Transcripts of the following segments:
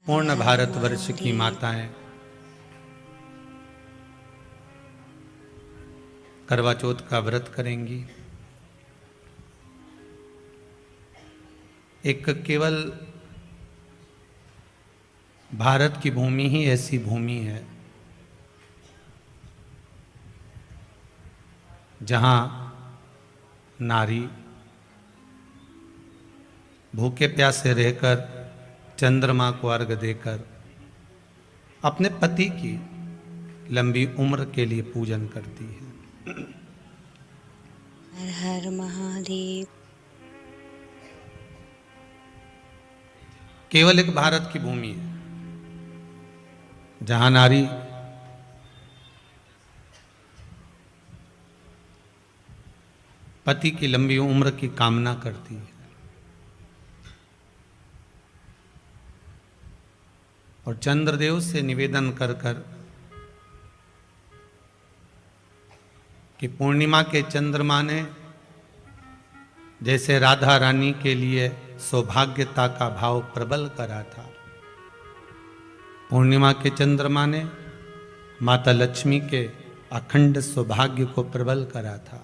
पूर्ण भारतवर्ष की माताएं करवा चौथ का व्रत करेंगी। एक केवल भारत की भूमि ही ऐसी भूमि है जहां नारी भूखे प्यासे रहकर चंद्रमा को अर्घ देकर अपने पति की लंबी उम्र के लिए पूजन करती है। हर हर महादेव। केवल एक भारत की भूमि है जहां नारी पति की लंबी उम्र की कामना करती है और चंद्रदेव से निवेदन कर कर कि पूर्णिमा के चंद्रमा ने जैसे राधा रानी के लिए सौभाग्यता का भाव प्रबल करा था, पूर्णिमा के चंद्रमा ने माता लक्ष्मी के अखंड सौभाग्य को प्रबल करा था।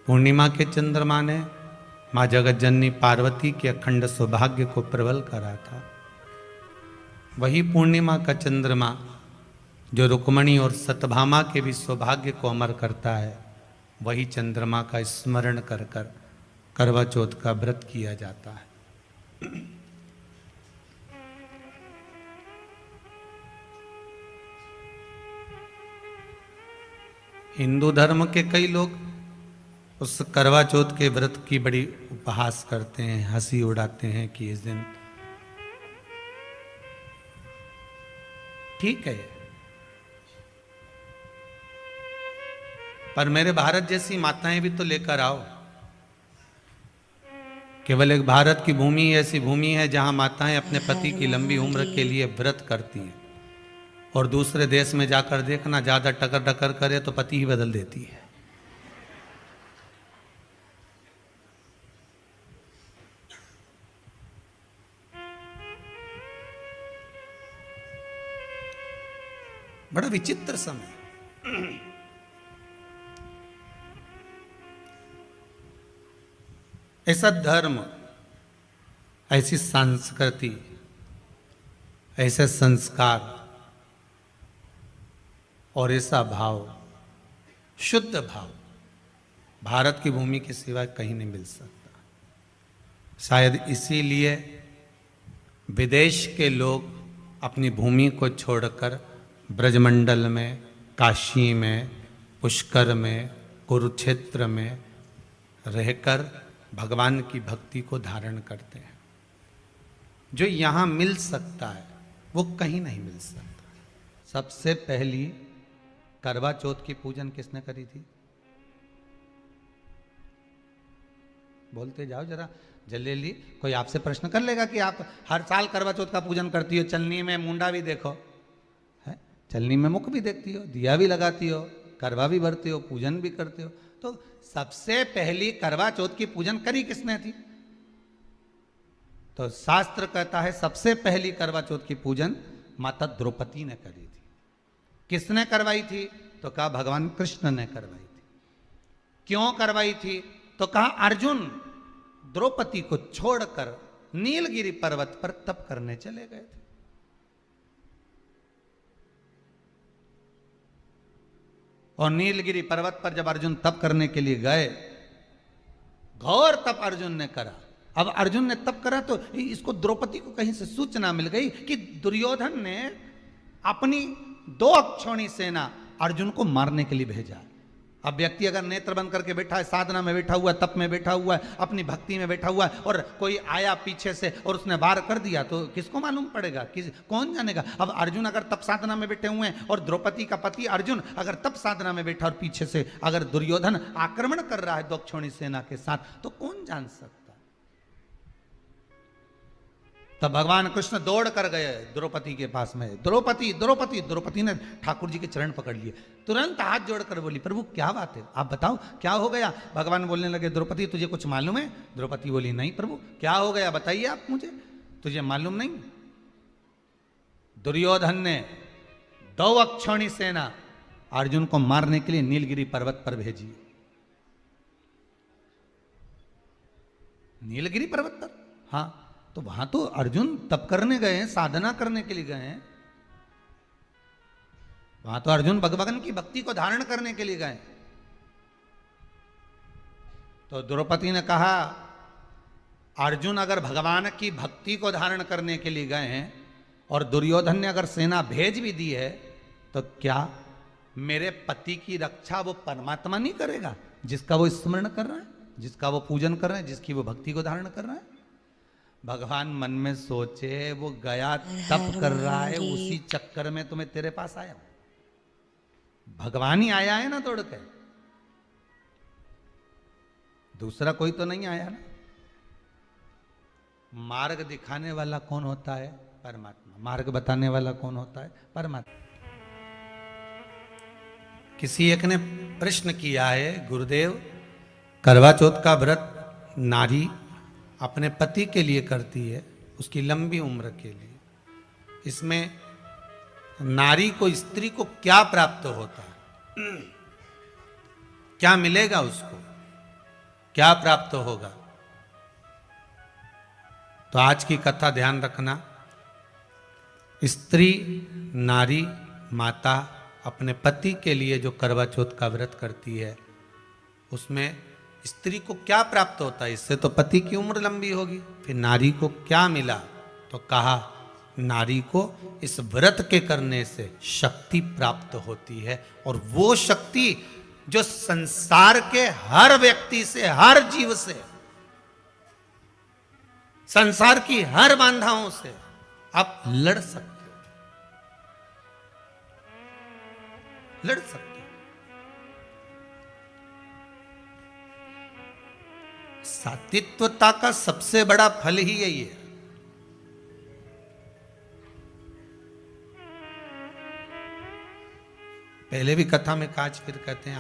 पूर्णिमा के चंद्रमा ने माँ जगत जननी पार्वती के अखंड सौभाग्य को प्रबल करा था। वही पूर्णिमा का चंद्रमा जो रुक्मणी और सत्यभामा के भी सौभाग्य को अमर करता है, वही चंद्रमा का स्मरण कर कर करवा चौथ का व्रत किया जाता है। हिंदू धर्म के कई लोग उस करवा चौथ के व्रत की बड़ी उपहास करते हैं, हंसी उड़ाते हैं कि इस दिन ठीक है, पर मेरे भारत जैसी माताएं भी तो लेकर आओ। केवल एक भारत की भूमि ऐसी भूमि है जहां माताएं अपने पति की लंबी उम्र के लिए व्रत करती हैं, और दूसरे देश में जाकर देखना, ज्यादा टकर टकर करे तो पति ही बदल देती है। बड़ा विचित्र समय। ऐसा धर्म, ऐसी संस्कृति, ऐसे संस्कार और ऐसा भाव, शुद्ध भाव भारत की भूमि के सिवा कहीं नहीं मिल सकता। शायद इसीलिए विदेश के लोग अपनी भूमि को छोड़कर ब्रजमंडल में, काशी में, पुष्कर में, कुरुक्षेत्र में रहकर भगवान की भक्ति को धारण करते हैं। जो यहाँ मिल सकता है वो कहीं नहीं मिल सकता। सबसे पहली करवा चौथ की पूजन किसने करी थी? बोलते जाओ जरा जल्दी। कोई आपसे प्रश्न कर लेगा कि आप हर साल करवा चौथ का पूजन करती हो, चलनी में मुंडा भी देखो है, चलनी में मुख भी देखती हो, दिया भी लगाती हो, करवा भी भरते हो, पूजन भी करते हो। तो सबसे पहली करवा चौथ की पूजन करी किसने थी? तो शास्त्र कहता है सबसे पहली करवा चौथ की पूजन माता द्रौपदी ने करी थी। किसने करवाई थी? तो कहा भगवान कृष्ण ने करवाई थी। क्यों करवाई थी? तो कहा अर्जुन द्रौपदी को छोड़कर नीलगिरी पर्वत पर तप करने चले गए थे। और नीलगिरी पर्वत पर जब अर्जुन तप करने के लिए गए, घोर तप अर्जुन ने करा। अब अर्जुन ने तप करा तो इसको द्रौपदी को कहीं से सूचना मिल गई कि दुर्योधन ने अपनी 2 अक्षौणी सेना अर्जुन को मारने के लिए भेजा। अब व्यक्ति अगर नेत्र बंद करके बैठा है, साधना में बैठा हुआ है, तप में बैठा हुआ है, अपनी भक्ति में बैठा हुआ है, और कोई आया पीछे से और उसने वार कर दिया तो किसको मालूम पड़ेगा? कौन जानेगा? अब अर्जुन अगर तप साधना में बैठे हुए हैं और द्रौपदी का पति अर्जुन अगर तप साधना में बैठा और पीछे से अगर दुर्योधन आक्रमण कर रहा है 2 अक्षौणी सेना के साथ, तो कौन जान सकता? तब भगवान कृष्ण दौड़ कर गए द्रौपदी के पास में। द्रौपदी द्रौपदी द्रौपदी ने ठाकुर जी के चरण पकड़ लिए, तुरंत हाथ जोड़कर बोली प्रभु क्या बात है, आप बताओ क्या हो गया? भगवान बोलने लगे द्रौपदी तुझे कुछ मालूम है? द्रौपदी बोली नहीं प्रभु। क्या हो गया बताइए आप मुझे, तुझे मालूम नहीं? दुर्योधन ने 2 अक्षौणी सेना अर्जुन को मारने के लिए नीलगिरी पर्वत पर भेजी। नीलगिरी पर्वत पर, हाँ, तो वहां तो अर्जुन तप करने गए हैं, साधना करने के लिए गए हैं। वहां तो अर्जुन भगवान की भक्ति को धारण करने के लिए गए। तो द्रौपदी ने कहा, अर्जुन अगर भगवान की भक्ति को धारण करने के लिए गए हैं और दुर्योधन ने अगर सेना भेज भी दी है, तो क्या मेरे पति की रक्षा वो परमात्मा नहीं करेगा, जिसका वो स्मरण कर रहा है, जिसका वो पूजन कर रहे हैं, जिसकी वो भक्ति को धारण कर रहा है? भगवान मन में सोचे, वो गया तप कर रहा है, उसी चक्कर में तुम्हें तेरे पास आया। भगवान ही आया है ना तोड़ के, दूसरा कोई तो नहीं आया ना। मार्ग दिखाने वाला कौन होता है? परमात्मा। मार्ग बताने वाला कौन होता है? परमात्मा। किसी एक ने प्रश्न किया है, गुरुदेव, करवा चौथ का व्रत नारी अपने पति के लिए करती है, उसकी लंबी उम्र के लिए, इसमें नारी को, स्त्री को क्या प्राप्त होता है? क्या मिलेगा उसको? क्या प्राप्त होगा? तो आज की कथा ध्यान रखना। स्त्री, नारी, माता अपने पति के लिए जो करवा चौथ का व्रत करती है, उसमें स्त्री को क्या प्राप्त होता है? इससे तो पति की उम्र लंबी होगी। फिर नारी को क्या मिला? तो कहा, नारी को इस व्रत के करने से शक्ति प्राप्त होती है, और वो शक्ति जो संसार के हर व्यक्ति से, हर जीव से, संसार की हर बाधाओं से आप लड़ सकते हो, लड़ सकते हो। सात्विकता का सबसे बड़ा फल ही यही है। पहले भी कथा में काज फिर कहते हैं,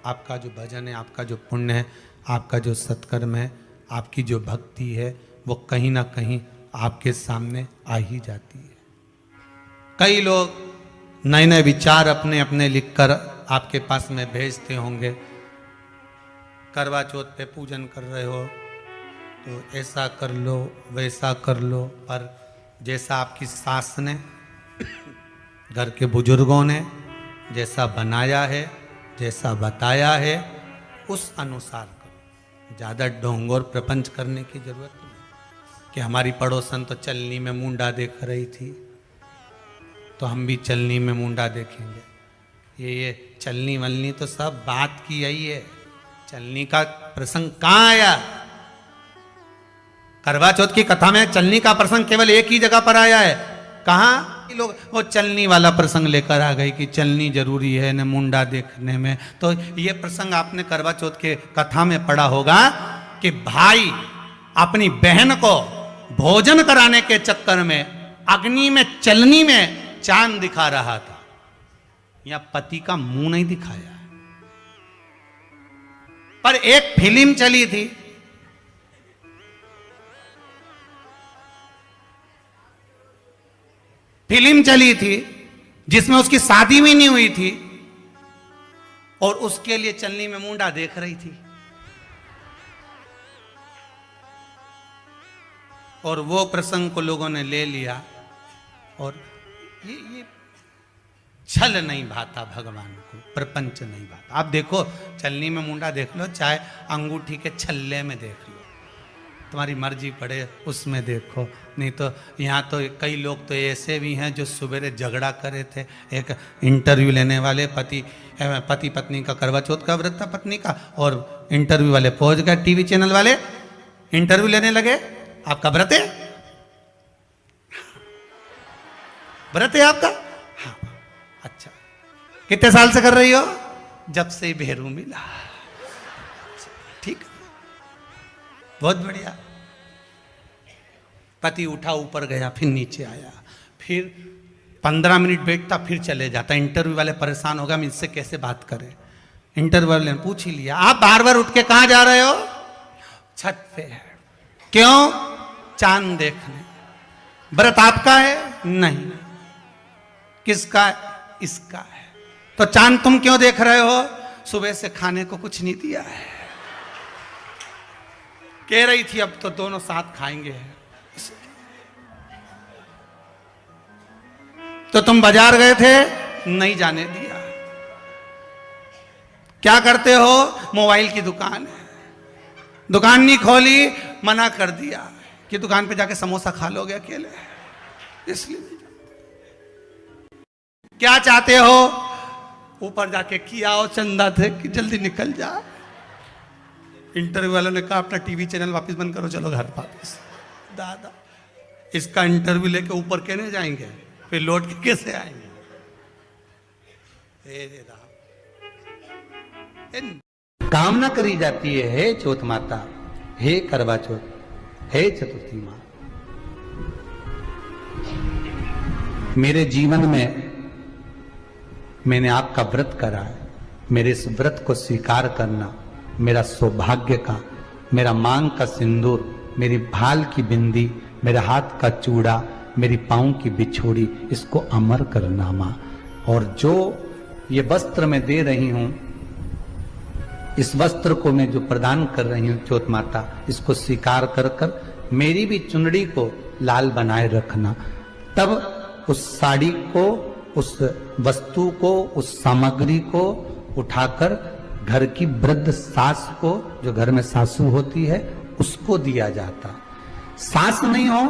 आपका जो भजन है, आपका जो पुण्य है, आपका जो सत्कर्म है, आपकी जो भक्ति है, वो कहीं ना कहीं आपके सामने आ ही जाती है। कई लोग नए नए विचार अपने अपने लिखकर आपके पास में भेजते होंगे। करवा चौथ पे पूजन कर रहे हो तो ऐसा कर लो, वैसा कर लो, पर जैसा आपकी सास ने, घर के बुजुर्गों ने जैसा बनाया है, जैसा बताया है, उस अनुसार करो। ज़्यादा ढोंग और प्रपंच करने की जरूरत नहीं। कि हमारी पड़ोसन तो चलनी में मुंडा देख रही थी, तो हम भी चलनी में मुंडा देखेंगे। ये चलनी वलनी तो सब बात की यही है। चलनी का प्रसंग कहाँ आया? करवा चौथ की कथा में चलनी का प्रसंग केवल एक ही जगह पर आया है। कहाँ? लोग वो चलनी वाला प्रसंग लेकर आ गए कि चलनी जरूरी है न मुंडा देखने में। तो ये प्रसंग आपने करवा चौथ के कथा में पढ़ा होगा कि भाई अपनी बहन को भोजन कराने के चक्कर में अग्नि में, चलनी में चांद दिखा रहा था। या पति का मुंह नहीं दिखाया, पर एक फिल्म चली थी, जिसमें उसकी शादी भी नहीं हुई थी और उसके लिए चलनी में मुंडा देख रही थी। और वो प्रसंग को लोगों ने ले लिया, और ये छल नहीं भाता भगवान को, प्रपंच नहीं भाता। आप देखो, चलनी में मुंडा देख लो, चाहे अंगूठी के छल्ले में देख लो, तुम्हारी मर्जी पड़े उसमें देखो। नहीं तो यहाँ तो कई लोग तो ऐसे भी हैं जो सवेरे झगड़ा करे थे। एक इंटरव्यू लेने वाले पति पत्नी का करवा चौथ का व्रत था पत्नी का, और इंटरव्यू वाले पहुंच गए, टीवी चैनल वाले इंटरव्यू लेने लगे, आपका व्रत है? व्रत है आपका? हाँ। अच्छा, कितने साल से कर रही हो? जब से भेरू मिला। ठीक, बहुत बढ़िया। पति उठा, ऊपर गया, फिर नीचे आया, फिर 15 मिनट बैठता, फिर चले जाता। इंटरव्यू वाले परेशान हो गए, हम इससे कैसे बात करें। इंटरव्यू वाले ने पूछ ही लिया, आप बार बार उठ के कहां जा रहे हो? छत पे है। क्यों? चांद देखने। व्रत आपका है? नहीं। किसका? इसका है। तो चांद तुम क्यों देख रहे हो? सुबह से खाने को कुछ नहीं दिया है। कह रही थी अब तो दोनों साथ खाएंगे। तो तुम बाजार गए थे, नहीं जाने दिया। क्या करते हो? मोबाइल की दुकान है, दुकान नहीं खोली, मना कर दिया कि दुकान पे जाके समोसा खा लोगे अकेले, इसलिए नहीं जाते। क्या चाहते हो? ऊपर जाके किया हो चंदा थे कि जल्दी निकल जा। इंटरव्यू वालों ने कहा अपना टीवी चैनल वापस बंद करो, चलो घर वापस। दादा इसका इंटरव्यू लेके ऊपर कहने जाएंगे, फिर लौट के कैसे आएंगे? कामना करी जाती है, हे चौथ माता, हे करवा चौथ, हे चतुर्थी माँ, मेरे जीवन में मैंने आपका व्रत करा है, मेरे इस व्रत को स्वीकार करना मेरा सौभाग्य का, मेरा मांग का सिंदूर, मेरी भाल की बिंदी, मेरे हाथ का चूड़ा, मेरी पाँव की बिछोड़ी, इसको अमर करना माँ। और जो ये वस्त्र मैं दे रही हूं, इस वस्त्र को मैं जो प्रदान कर रही हूं चौथ माता, इसको स्वीकार कर कर मेरी भी चुनड़ी को लाल बनाए रखना। तब उस साड़ी को, उस वस्तु को, उस सामग्री को उठाकर घर की वृद्ध सास को, जो घर में सासू होती है, उसको दिया जाता। सास नहीं हो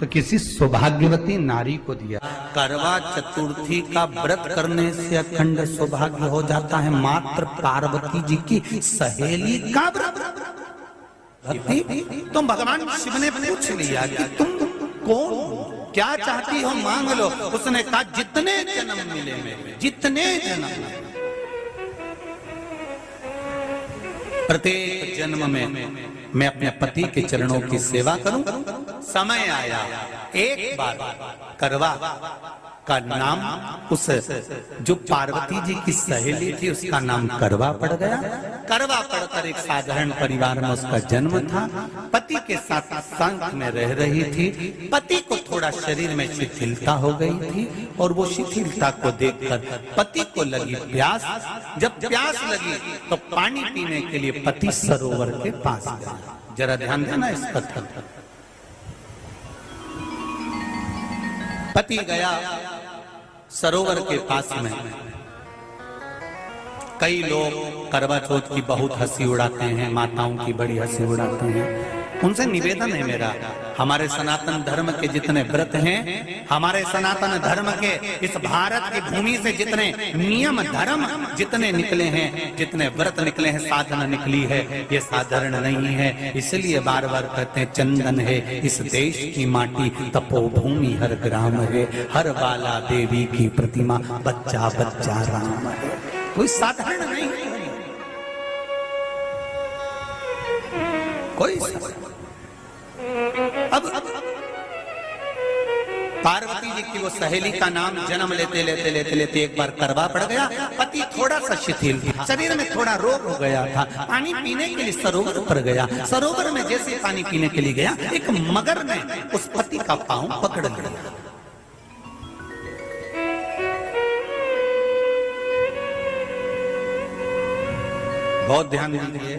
तो किसी सौभाग्यवती नारी को दिया। करवा चतुर्थी का व्रत करने से अखंड सौभाग्य हो जाता है। मात्र पार्वती जी की सहेली का व्रत। तो भगवान शिव ने पूछ लिया कि तुम कौन, क्या चाहती हो, मांग लो। उसने कहा जितने जन्म मिले मेरे, जितने जन्म, प्रत्येक जन्म में मैं अपने पति के चरणों की सेवा करूं। समय आया, एक बार करवा का नाम, उस जो पार्वती जी की सहेली थी उसका नाम करवा पड़ गया। करवा पड़कर एक साधारण परिवार में उसका जन्म था। पति के साथ संग में रह रही थी। पति को थोड़ा शरीर में शिथिलता हो गई थी और वो शिथिलता को देखकर पति को लगी प्यास। जब प्यास लगी तो पानी पीने के लिए पति सरोवर के पास गया। जरा ध्यान देना इस कथा पर। पति गया सरोवर के पास में। कई लोग करवा चौथ की बहुत हंसी उड़ाते हैं, माताओं की बड़ी हंसी उड़ाते हैं। उनसे निवेदन है मेरा, हमारे सनातन धर्म के जितने व्रत हैं, हमारे सनातन धर्म के इस भारत की भूमि से जितने नियम धर्म जितने निकले हैं, जितने व्रत निकले हैं, साधना निकली है, ये साधारण नहीं है। इसलिए बार बार कहते हैं चंदन है इस देश की माटी, तपोभूमि हर ग्राम है, हर बाला देवी की प्रतिमा, बच्चा बच्चा राम है। कोई साधारण नहीं, कोई अब पार्वती जी की वो सहेली का नाम जन्म लेते लेते लेते लेते एक बार करवा पड़ गया। पति थोड़ा सा शिथिल था, शरीर में थोड़ा रोग हो गया था। पानी पीने के लिए सरोवर पर गया। सरोवर में जैसे पानी पीने के लिए गया, एक मगर ने उस पति का पांव पकड़ लिया। बहुत ध्यान दीजिए,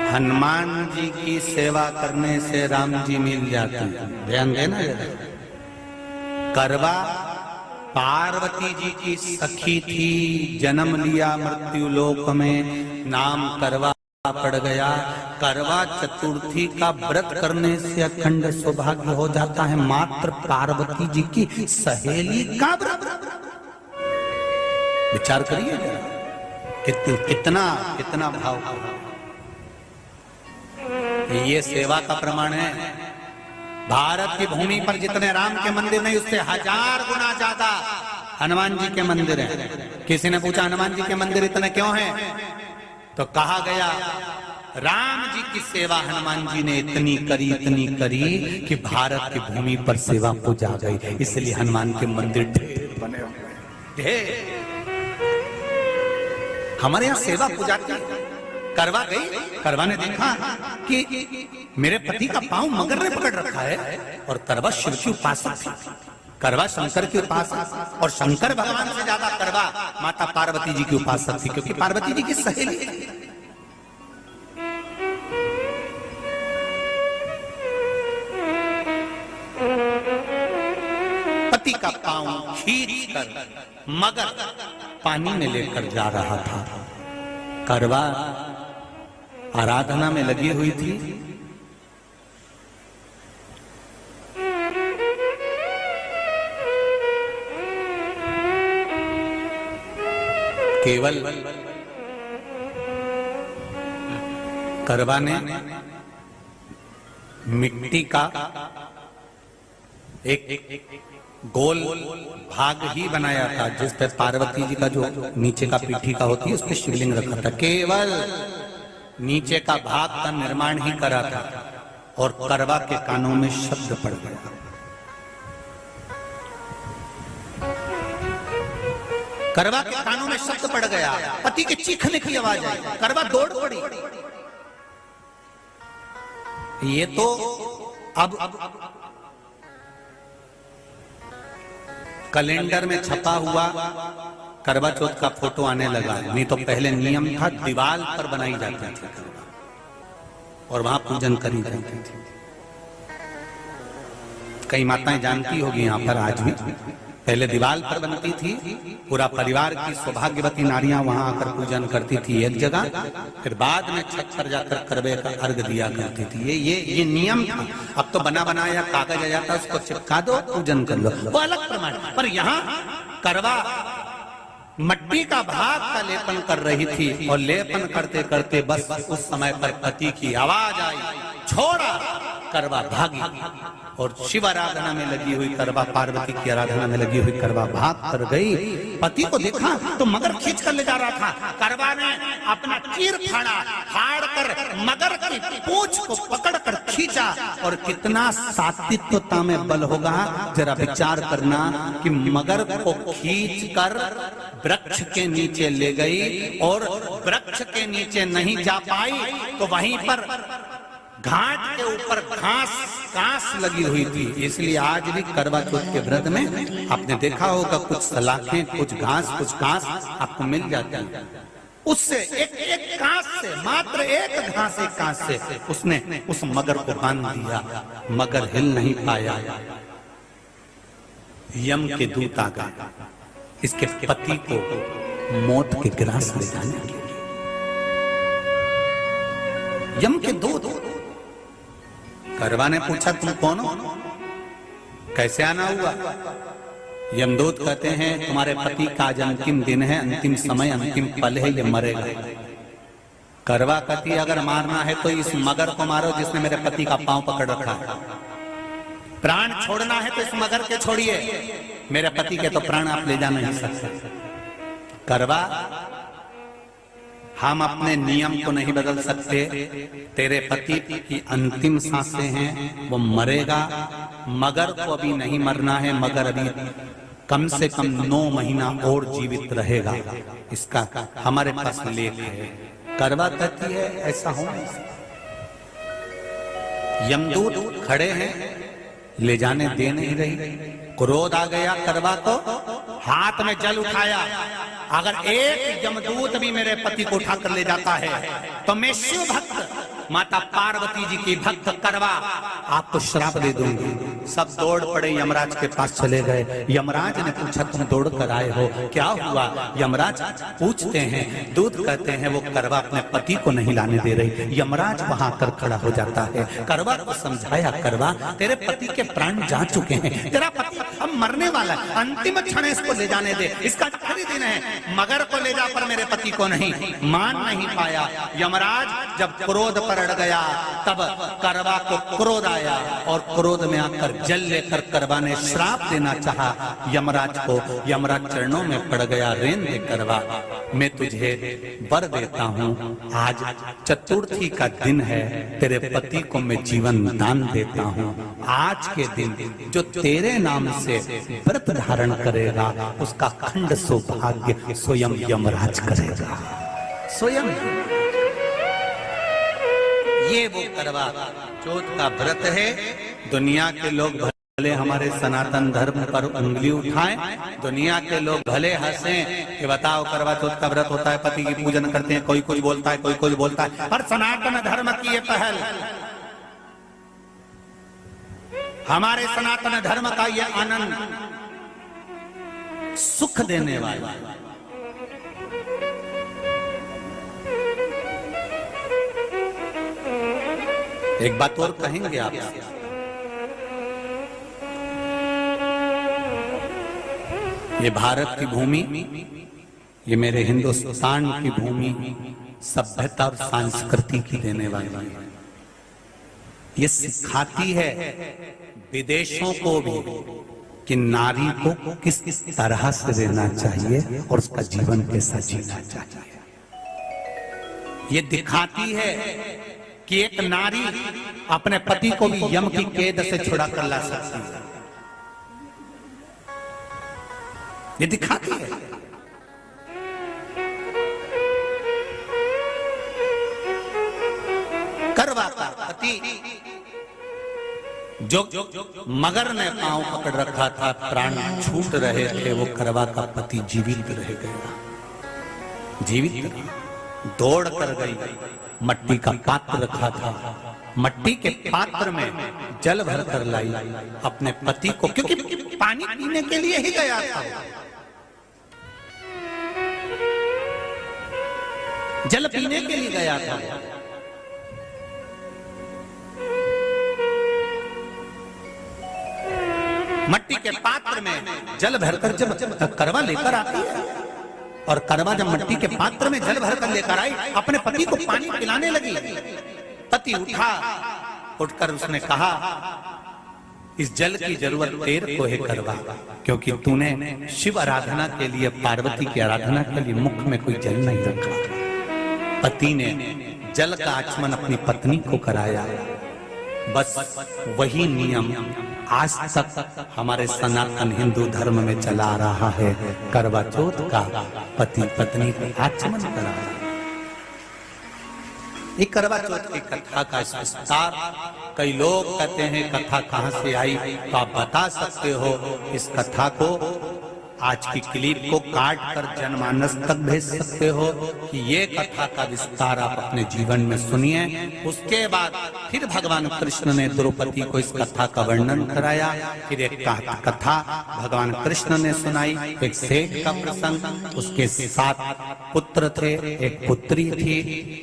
हनुमान जी की सेवा करने से राम जी मिल जाते हैं। ध्यान देना जरा। करवा पार्वती जी की सखी थी, जन्म लिया मृत्यु लोक में, नाम करवा पड़ गया। करवा चतुर्थी का व्रत करने से अखंड सौभाग्य हो जाता है। मात्र पार्वती जी की सहेली का व्रत। विचार करिए कितना कितना भाव। ये सेवा का प्रमाण है। भारत की भूमि पर जितने राम के मंदिर नहीं, उससे 1000 गुना ज्यादा हनुमान जी के मंदिर हैं। किसी ने पूछा हनुमान जी के मंदिर इतने क्यों हैं? तो कहा गया राम जी की सेवा हनुमान जी ने इतनी करी कि भारत की भूमि पर सेवा पूजा गई। इसलिए हनुमान के मंदिर ढेर बने हुए, ढेर। हमारे यहाँ सेवा पूजा की करवा गई। करवा ने देखा कि मेरे पति का पांव मगर ने पकड़ रखा है, और करवा शिव की उपासक थी। करवा शंकर की उपासक, और शंकर भगवान से ज्यादा करवा माता पार्वती जी की उपासक थी, क्योंकि पार्वती जी की सहेली थी। पति का पांव खींच कर मगर पानी में लेकर जा रहा था। करवा आराधना में लगी हुई थी। केवल करवा ने मिट्टी का एक गोल भाग ही बनाया था, जिस पे पार्वती जी का जो नीचे का पीठी का होती है उस पे शिवलिंग रखा था। केवल नीचे का भाग का निर्माण ही करा था, और करवा के कानों में शब्द पड़ गया। करवा के कानों में शब्द पड़ गया, पति के चीखने की आवाज आई। करवा दौड़ पड़ी। ये तो अब कैलेंडर में छपा हुआ करवा चौथ का फोटो आने लगा, नहीं तो पहले नियम था दीवार पर बनाई जाती थी और वहां पूजन करी जाती थी। कई माताएं जानती होगी यहाँ पर आज भी, पहले दीवार पर बनती थी, पूरा परिवार की सौभाग्यवती नारियां वहां आकर पूजन करती थी एक जगह, फिर बाद में छत पर जाकर करवे का अर्घ दिया करती थी। ये नियम था। अब तो बना बनाया कागज आ जाता, उसको चिपका दो, पूजन कर लो, वो अलग प्रमाण। पर यहाँ करवा मट्टी का भाग का लेपन कर रही थी, और लेपन करते करते बस उस समय पर पति की आवाज आई, छोड़ा। करवा भागी, और शिव आराधना में लगी हुई करवा, पार्वती की आराधना में लगी हुई करवा भाग कर गई। पति को देखा तो मगर खींच कर ले जा रहा था। करवा ने अपना चीर फाड़ कर मगर की पूंछ को पकड़ कर खींचा, और कितना सात्विकता में बल होगा जरा विचार करना कि मगर को खींच कर वृक्ष के नीचे ले गई, और वृक्ष के नीचे नहीं जा पाई तो वहीं पर घाट के ऊपर घास लगी हुई थी। इसलिए आज भी करवा चौथ के व्रत में आपने देखा होगा कुछ सलाखें, कुछ घास आपको मिल जाती है। उससे एक घास से, मात्र एक घास से उसने उस मगर को बांध दिया। मगर हिल नहीं पाया। यम के दूत आ गए इसके पति को मौत के ग्रास ले जाने के लिए। यम के दूत। करवा ने पूछा तुम कौन हो, कैसे आना हुआ? यमदूत कहते हैं तुम्हारे पति का आज अंतिम दिन है, अंतिम समय, अंतिम पल है, ये मरेगा। करवा कहती है अगर मारना है तो इस मगर को मारो जिसने मेरे पति का पांव पकड़ रखा है। प्राण छोड़ना है तो इस मगर के छोड़िए, मेरे पति के तो प्राण आप ले जा नहीं सकते। करवा हम अपने नियम को नहीं बदल सकते। तेरे पति की अंतिम सांसें हैं, वो मरेगा। मगर को अभी नहीं मरना है, मगर अभी कम से कम 9 महीना और जीवित रहेगा। इसका हमारे पास लेख है। करवा कहती है ऐसा हो नहीं सकता। यमदूत खड़े हैं, ले जाने दे नहीं रही। क्रोध आ गया करवा को, हाथ में जल उठाया। अगर एक यमदूत भी मेरे पति को उठाकर ले जाता है तो मैं शिव भक्त माता पार्वती जी की भक्त करवा आपको श्राप दे दूंगी। सब दौड़ पड़े, यमराज के पास चले गए। यमराज ने पूछा तुम दौड़ कर आए हो, क्या हुआ? यमराज पूछते हैं, दूत कहते हैं वो करवा अपने पति को नहीं लाने दे रही। यमराज वहां कर खड़ा हो जाता है। करवा को समझाया, करवा तेरे पति के प्राण जा चुके हैं, तेरा पति अब मरने वाला है, अंतिम क्षण इसको ले जाने दे, इसका आखिरी दिन है। मगर को ले जा पर मेरे पति को नहीं। मान नहीं पाया। यमराज जब क्रोध पर अड़ गया तब करवा को क्रोध आया, और क्रोध में आकर जल लेकर करवा ने श्राप देना चाहा यमराज को। यमराज चरणों में पड़ गया, रेन दे करवा, मैं तुझे वर देता हूँ, आज चतुर्थी का दिन है, तेरे पति को मैं जीवन दान देता हूँ। आज के दिन जो तेरे नाम से व्रत धारण करेगा उसका खंड सौभाग्य स्वयं यमराज करेगा। स्वयं ये वो करवा चौथ का व्रत है। दुनिया के लोग भले हमारे सनातन धर्म पर उंगली उठाएं, दुनिया के लोग भले हंसें कि बताओ करवा चौथ का व्रत होता है, पति की पूजन करते हैं, कोई कुछ बोलता है, कोई कुछ बोलता है, पर सनातन धर्म की ये पहल, हमारे सनातन धर्म का ये आनंद सुख देने वाला। एक बात और कहेंगे आप, ये भारत की भूमि, ये मेरे हिंदुस्तान की भूमि सभ्यता और संस्कृति की देने वाली है। ये सिखाती है विदेशों को भी कि नारी को किस तरह से रहना चाहिए और उसका जीवन कैसा जीना चाहिए। ये दिखाती है कि एक नारी अपने पति को भी यम की कैद से छुड़ा कर ला सकती है। ये दिखाती है। करवा का पति जो मगर ने पांव पकड़ रखा था, प्राण छूट रहे थे, वो करवा का पति जीवित रह गया, जीवित दौड़ कर गई, मट्टी का पात्र रखा था, मट्टी के पात्र में जल भर कर लाई अपने पति को, क्योंकि पानी पीने के लिए ही गया था, जल पीने के लिए गया था। मट्टी के पात्र में जल भरकर जब करवा लेकर आती है, और करवा जब मट्टी के पात्र में जल भरकर लेकर आई, अपने पति को पानी पिलाने लगी। पति उठा, उठकर उसने कहा, इस जल की जरूरत तेरे को है करवा, क्योंकि तूने शिव आराधना के लिए, पार्वती की आराधना के लिए मुख में कोई जल नहीं रखा। पति ने जल का आचमन अपनी पत्नी को कराया। बस वही नियम आज तक हमारे सनातन हिंदू धर्म में चला आ रहा है। करवा चौथ का पति पत्नी को आचमन कराया। ये करवा चौथ की कथा का विस्तार, कई लोग कहते हैं कथा कहां से आई, तो आप बता सकते हो इस कथा को, आज की क्लिप को काट कर जनमानस तक भेज सकते हो कि ये कथा का विस्तार आप अपने जीवन में सुनिए। उसके बाद फिर भगवान कृष्ण ने द्रौपदी को इस कथा का वर्णन कराया। फिर एक कथा भगवान कृष्ण ने सुनाई, एक सेठ का प्रसंग, उसके 7 पुत्र थे, एक पुत्री थी,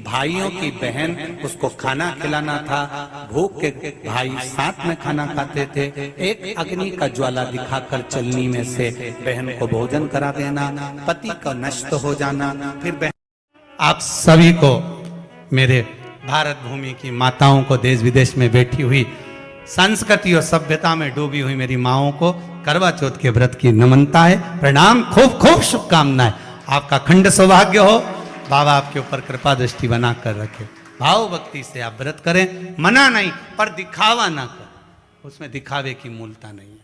भाइयों की बहन, उसको खाना खिलाना था, भूख के भाई साथ में खाना खाते थे, एक अग्नि का ज्वाला दिखाकर चलनी में से बहन को भोजन करा देना, पति का नष्ट हो जाना। फिर आप सभी को, मेरे भारत भूमि की माताओं को, देश विदेश में बैठी हुई संस्कृति और सभ्यता में डूबी हुई मेरी माओं को करवा चौथ के व्रत की नमनता है, प्रणाम, खूब खूब शुभकामनाएं। आपका खंड सौभाग्य हो, बाबा आपके ऊपर कृपा दृष्टि बना कर रखे। भाव भक्ति से आप व्रत करें, मना नहीं, पर दिखावा ना करें, उसमें दिखावे की मूलता नहीं है।